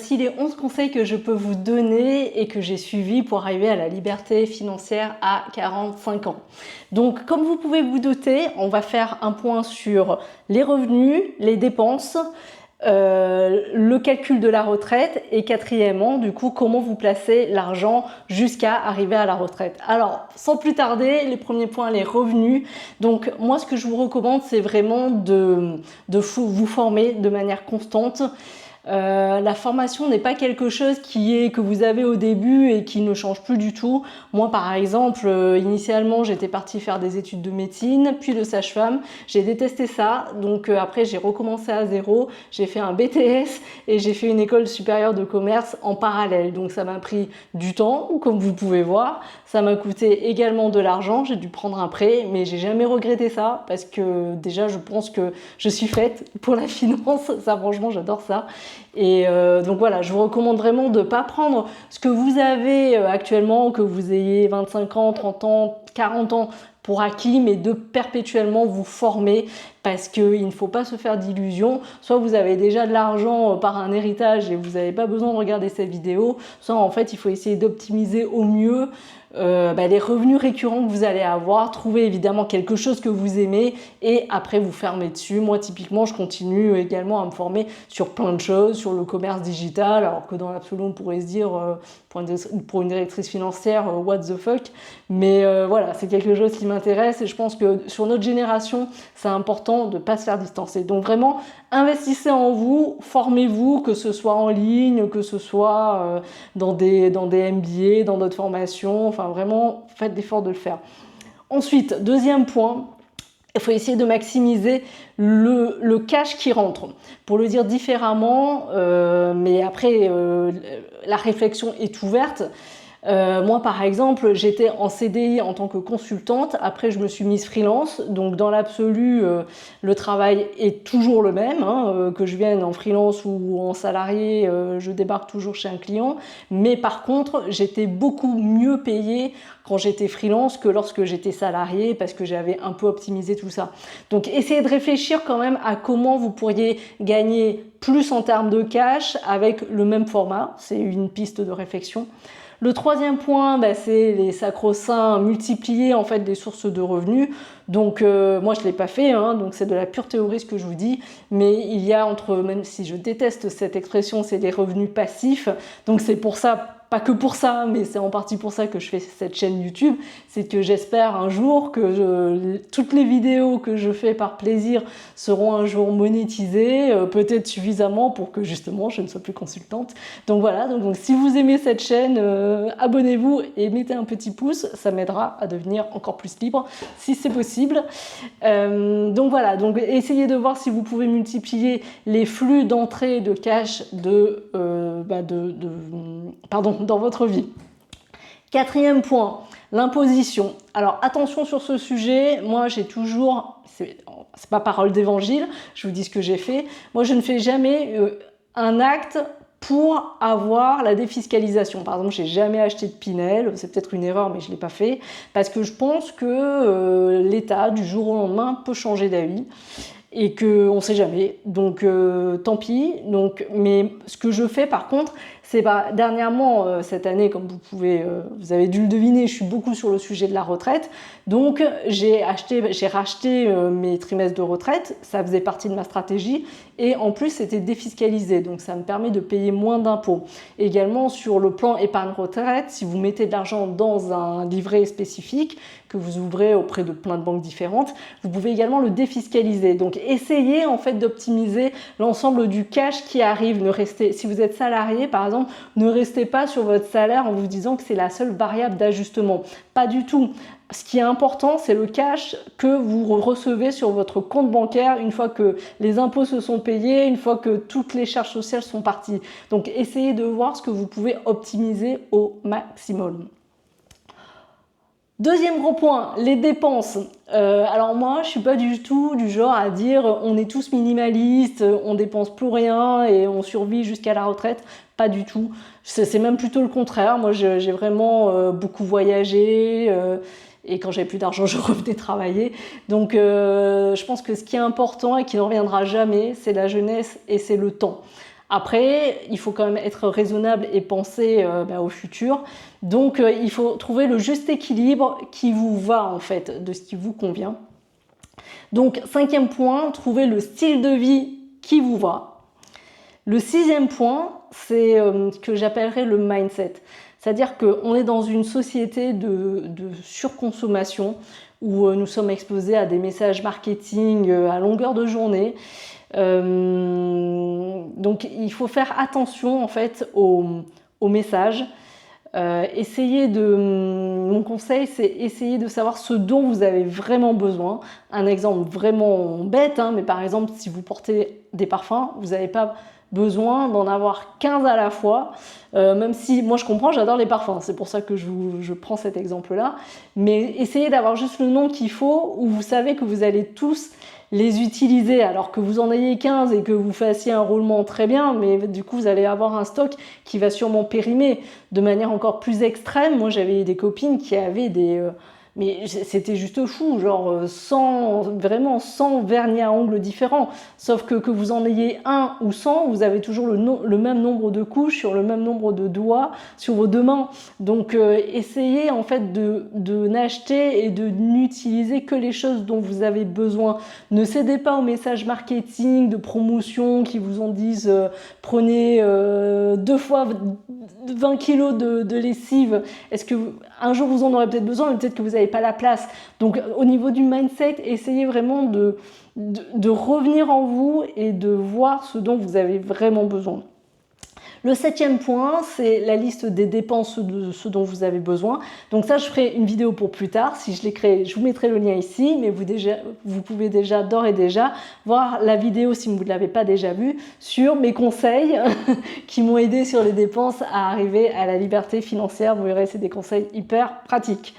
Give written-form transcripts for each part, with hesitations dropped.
voici les 11 conseils que je peux vous donner et que j'ai suivis pour arriver à la liberté financière à 45 ans. Donc, comme vous pouvez vous douter, on va faire un point sur les revenus, les dépenses, le calcul de la retraite et quatrièmement, du coup, comment vous placez l'argent jusqu'à arriver à la retraite. Alors, sans plus tarder, les premiers points, les revenus. Donc, moi, ce que je vous recommande, c'est vraiment de vous former de manière constante. La formation n'est pas quelque chose que vous avez au début et qui ne change plus du tout. Moi, par exemple, initialement, j'étais partie faire des études de médecine, puis de sage-femme. J'ai détesté ça, donc après, j'ai recommencé à zéro. J'ai fait un BTS et j'ai fait une école supérieure de commerce en parallèle. Donc, ça m'a pris du temps, comme vous pouvez voir. Ça m'a coûté également de l'argent. J'ai dû prendre un prêt, mais j'ai jamais regretté ça parce que déjà, je pense que je suis faite pour la finance. Ça, franchement, j'adore ça. Et donc voilà, je vous recommande vraiment de ne pas prendre ce que vous avez actuellement, que vous ayez 25 ans, 30 ans, 40 ans pour acquis, mais de perpétuellement vous former parce qu'il ne faut pas se faire d'illusions. Soit vous avez déjà de l'argent par un héritage et vous n'avez pas besoin de regarder cette vidéo, soit en fait il faut essayer d'optimiser au mieux les revenus récurrents que vous allez avoir, trouver évidemment quelque chose que vous aimez et après vous fermer dessus. Moi typiquement je continue également à me former sur plein de choses, sur le commerce digital, alors que dans l'absolu on pourrait se dire pour une directrice financière what the fuck, mais voilà, c'est quelque chose qui m'intéresse et je pense que sur notre génération c'est important de ne pas se faire distancer. Donc vraiment investissez en vous, formez-vous, que ce soit en ligne, que ce soit dans des MBA, dans d'autres formations, enfin vraiment faites l'effort de le faire. Ensuite, deuxième point, il faut essayer de maximiser le cash qui rentre. Pour le dire différemment, mais après la réflexion est ouverte. Moi par exemple j'étais en CDI en tant que consultante, après je me suis mise freelance, donc dans l'absolu le travail est toujours le même, que je vienne en freelance ou en salarié, je débarque toujours chez un client, mais par contre j'étais beaucoup mieux payée quand j'étais freelance que lorsque j'étais salariée parce que j'avais un peu optimisé tout ça. Donc essayez de réfléchir quand même à comment vous pourriez gagner plus en termes de cash avec le même format, c'est une piste de réflexion. Le troisième point, c'est les sacro-saints multiplier en fait des sources de revenus. Donc moi je ne l'ai pas fait, donc c'est de la pure théorie ce que je vous dis, mais il y a même si je déteste cette expression, c'est des revenus passifs. Donc c'est pour ça, pas que pour ça, mais c'est en partie pour ça que je fais cette chaîne YouTube, c'est que j'espère un jour que toutes les vidéos que je fais par plaisir seront un jour monétisées, peut-être suffisamment pour que justement je ne sois plus consultante. Donc voilà, donc si vous aimez cette chaîne, abonnez-vous et mettez un petit pouce, ça m'aidera à devenir encore plus libre si c'est possible. Donc voilà, donc essayez de voir si vous pouvez multiplier les flux d'entrée de cash dans votre vie. Quatrième point, l'imposition. Alors attention sur ce sujet, moi j'ai toujours, c'est pas parole d'évangile, je vous dis ce que j'ai fait, moi je ne fais jamais un acte pour avoir la défiscalisation. Par exemple, j'ai jamais acheté de Pinel, c'est peut-être une erreur mais je l'ai pas fait, parce que je pense que l'État du jour au lendemain peut changer d'avis et qu'on ne sait jamais, donc tant pis. Donc, mais ce que je fais par contre, c'est dernièrement, cette année, comme vous avez dû le deviner, je suis beaucoup sur le sujet de la retraite, donc j'ai racheté mes trimestres de retraite, ça faisait partie de ma stratégie, et en plus c'était défiscalisé, donc ça me permet de payer moins d'impôts. Également sur le plan épargne retraite, si vous mettez de l'argent dans un livret spécifique, que vous ouvrez auprès de plein de banques différentes, vous pouvez également le défiscaliser. Donc essayez en fait d'optimiser l'ensemble du cash qui arrive. Si vous êtes salarié par exemple, ne restez pas sur votre salaire en vous disant que c'est la seule variable d'ajustement. Pas du tout. Ce qui est important, c'est le cash que vous recevez sur votre compte bancaire une fois que les impôts se sont payés, une fois que toutes les charges sociales sont parties. Donc essayez de voir ce que vous pouvez optimiser au maximum. Deuxième gros point, les dépenses. Alors moi, je suis pas du tout du genre à dire on est tous minimalistes, on dépense plus rien et on survit jusqu'à la retraite. Pas du tout. C'est même plutôt le contraire. Moi, j'ai vraiment beaucoup voyagé et quand j'avais plus d'argent, je revenais travailler. Donc, je pense que ce qui est important et qui ne reviendra jamais, c'est la jeunesse et c'est le temps. Après, il faut quand même être raisonnable et penser au futur. Donc, il faut trouver le juste équilibre qui vous va en fait, de ce qui vous convient. Donc, 5e point, trouver le style de vie qui vous va. Le 6e point, c'est ce que j'appellerais le mindset. C'est-à-dire qu'on est dans une société de surconsommation où nous sommes exposés à des messages marketing à longueur de journée. Donc il faut faire attention en fait aux messages. Mon conseil, c'est essayer de savoir ce dont vous avez vraiment besoin. Un exemple vraiment bête, mais par exemple, si vous portez des parfums, vous n'avez pas besoin d'en avoir 15 à la fois, même si moi je comprends, j'adore les parfums, c'est pour ça que je prends cet exemple-là, mais essayez d'avoir juste le nom qu'il faut, où vous savez que vous allez tous les utiliser, alors que vous en ayez 15 et que vous fassiez un roulement très bien, mais du coup vous allez avoir un stock qui va sûrement périmer de manière encore plus extrême. Moi j'avais des copines qui avaient mais c'était juste fou, genre vraiment 100 vernis à ongles différents. Sauf que vous en ayez 1 ou 100, vous avez toujours le même nombre de couches sur le même nombre de doigts sur vos 2 mains. Donc essayez en fait de n'acheter et de n'utiliser que les choses dont vous avez besoin. Ne cédez pas aux messages marketing, de promotion qui vous en disent prenez 2 fois 20 kilos de lessive. Est-ce que un jour vous en aurez peut-être besoin, mais peut-être que vous n'avez pas la place. Donc au niveau du mindset, essayez vraiment de revenir en vous et de voir ce dont vous avez vraiment besoin. Le 7e point, c'est la liste des dépenses de ce dont vous avez besoin. Donc ça, je ferai une vidéo pour plus tard. Si je l'ai créé, je vous mettrai le lien ici, mais vous pouvez déjà, d'ores et déjà, voir la vidéo, si vous ne l'avez pas déjà vue, sur mes conseils qui m'ont aidé sur les dépenses à arriver à la liberté financière. Vous verrez, c'est des conseils hyper pratiques.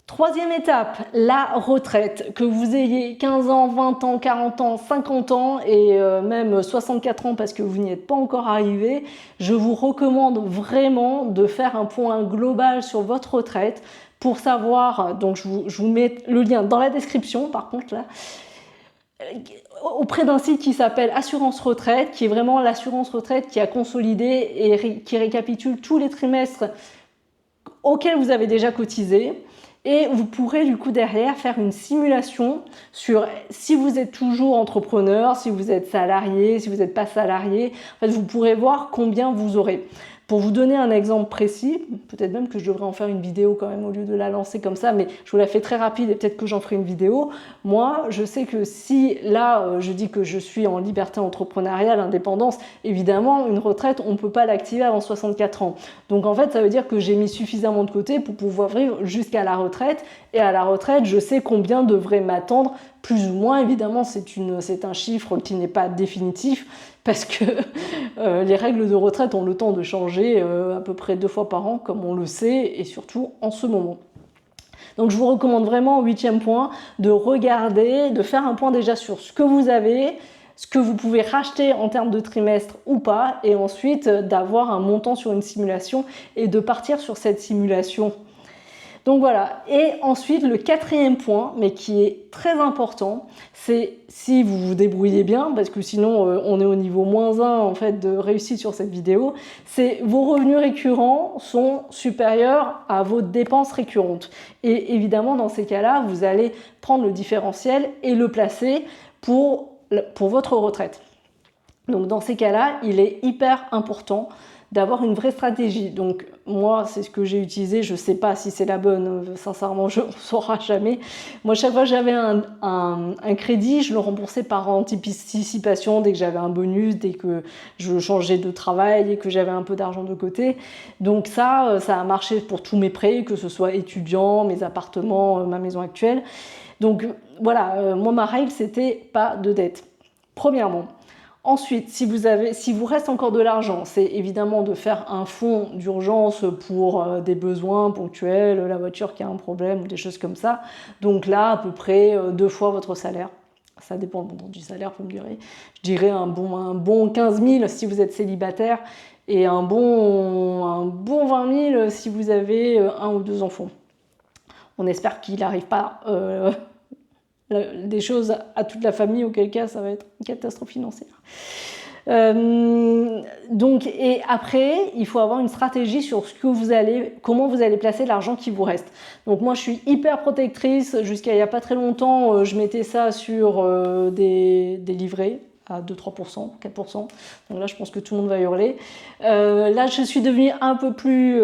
3e étape, la retraite. Que vous ayez 15 ans, 20 ans, 40 ans, 50 ans et même 64 ans parce que vous n'y êtes pas encore arrivé, je vous recommande vraiment de faire un point global sur votre retraite pour savoir, donc je vous mets le lien dans la description par contre là, auprès d'un site qui s'appelle Assurance Retraite, qui est vraiment l'assurance retraite qui a consolidé et qui récapitule tous les trimestres auxquels vous avez déjà cotisé. Et vous pourrez du coup derrière faire une simulation sur si vous êtes toujours entrepreneur, si vous êtes salarié, si vous n'êtes pas salarié. En fait, vous pourrez voir combien vous aurez. Pour vous donner un exemple précis, peut-être même que je devrais en faire une vidéo quand même au lieu de la lancer comme ça, mais je vous la fais très rapide et peut-être que j'en ferai une vidéo. Moi, je sais que si là, je dis que je suis en liberté entrepreneuriale, indépendance, évidemment, une retraite, on ne peut pas l'activer avant 64 ans. Donc en fait, ça veut dire que j'ai mis suffisamment de côté pour pouvoir vivre jusqu'à la retraite. Et à la retraite, je sais combien devrait m'attendre, plus ou moins. Évidemment, c'est un chiffre qui n'est pas définitif, parce que les règles de retraite ont le temps de changer à peu près 2 fois par an, comme on le sait, et surtout en ce moment. Donc je vous recommande vraiment, au 8e point, de regarder, de faire un point déjà sur ce que vous avez, ce que vous pouvez racheter en termes de trimestre ou pas, et ensuite d'avoir un montant sur une simulation et de partir sur cette simulation. Donc voilà, et ensuite le 4e point, mais qui est très important, c'est si vous vous débrouillez bien, parce que sinon on est au niveau -1 en fait de réussite sur cette vidéo, c'est vos revenus récurrents sont supérieurs à vos dépenses récurrentes. Et évidemment dans ces cas-là, vous allez prendre le différentiel et le placer pour votre retraite. Donc dans ces cas-là, il est hyper important d'avoir une vraie stratégie. Donc moi, c'est ce que j'ai utilisé, je ne sais pas si c'est la bonne, sincèrement, je ne saura jamais. Moi, chaque fois que j'avais un crédit, je le remboursais par anticipation dès que j'avais un bonus, dès que je changeais de travail et que j'avais un peu d'argent de côté. Donc ça a marché pour tous mes prêts, que ce soit étudiants, mes appartements, ma maison actuelle. Donc voilà, moi, ma règle, c'était pas de dette, premièrement. Ensuite, si vous reste encore de l'argent, c'est évidemment de faire un fonds d'urgence pour des besoins ponctuels, la voiture qui a un problème ou des choses comme ça. Donc là, à peu près 2 fois votre salaire. Ça dépend du salaire, vous me direz. Je dirais un bon 15 000 si vous êtes célibataire et un bon 20 000 si vous avez 1 ou 2 enfants. On espère qu'il n'arrive pas des choses à toute la famille, auquel cas ça va être une catastrophe financière. Donc, et après, il faut avoir une stratégie sur comment vous allez placer l'argent qui vous reste. Donc moi, je suis hyper protectrice. Jusqu'à il n'y a pas très longtemps, je mettais ça sur des livrets à 2-3%, 4%. Donc là, je pense que tout le monde va hurler. Là, je suis devenue un peu plus...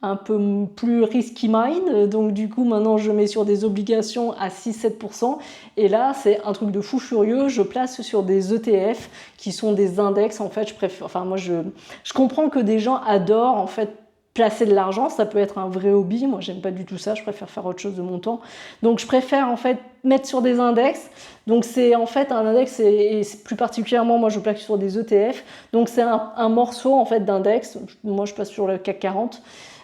un peu plus risky mind, donc du coup maintenant je mets sur des obligations à 6-7%, et là c'est un truc de fou furieux, je place sur des ETF qui sont des index. En fait, je préfère, enfin moi je comprends que des gens adorent en fait placer de l'argent, ça peut être un vrai hobby, moi j'aime pas du tout ça, je préfère faire autre chose de mon temps, donc je préfère en fait mettre sur des index. Donc c'est en fait un index, et plus particulièrement moi je place sur des ETF, donc c'est un morceau en fait d'index, moi je passe sur le CAC 40,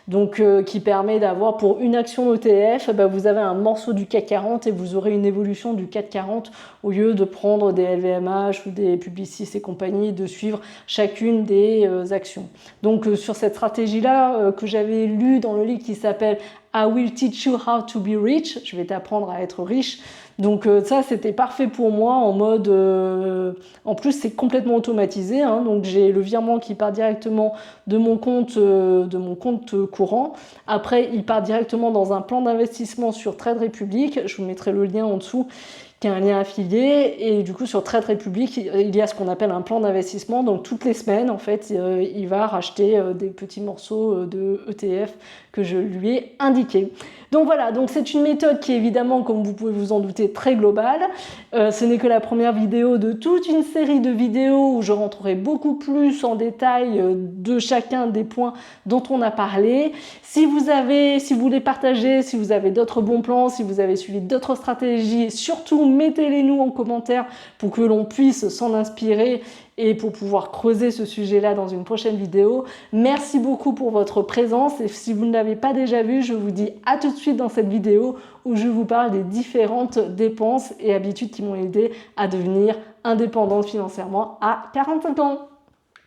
donc qui permet d'avoir pour une action ETF, vous avez un morceau du CAC 40 et vous aurez une évolution du CAC 40 au lieu de prendre des LVMH ou des Publicis et compagnie, de suivre chacune des actions. Donc sur cette stratégie-là que j'avais lue dans le livre qui s'appelle I Will Teach You How to Be Rich, je vais t'apprendre à être riche. Donc ça c'était parfait pour moi en mode en plus c'est complètement automatisé, hein, donc j'ai le virement qui part directement de mon compte courant. Après il part directement dans un plan d'investissement sur Trade Republic, je vous mettrai le lien en dessous, qui est un lien affilié, et du coup sur Trade Republic il y a ce qu'on appelle un plan d'investissement, donc toutes les semaines en fait il va racheter des petits morceaux de ETF que je lui ai indiqué. Donc voilà, donc c'est une méthode qui est évidemment, comme vous pouvez vous en douter, très globale. Ce n'est que la première vidéo de toute une série de vidéos où je rentrerai beaucoup plus en détail de chacun des points dont on a parlé. Si vous voulez partager, si vous avez d'autres bons plans, si vous avez suivi d'autres stratégies, surtout mettez-les-nous en commentaire pour que l'on puisse s'en inspirer et pour pouvoir creuser ce sujet-là dans une prochaine vidéo. Merci beaucoup pour votre présence, et si vous ne l'avez pas déjà vu, je vous dis à tout de suite dans cette vidéo où je vous parle des différentes dépenses et habitudes qui m'ont aidé à devenir indépendante financièrement à 45 ans.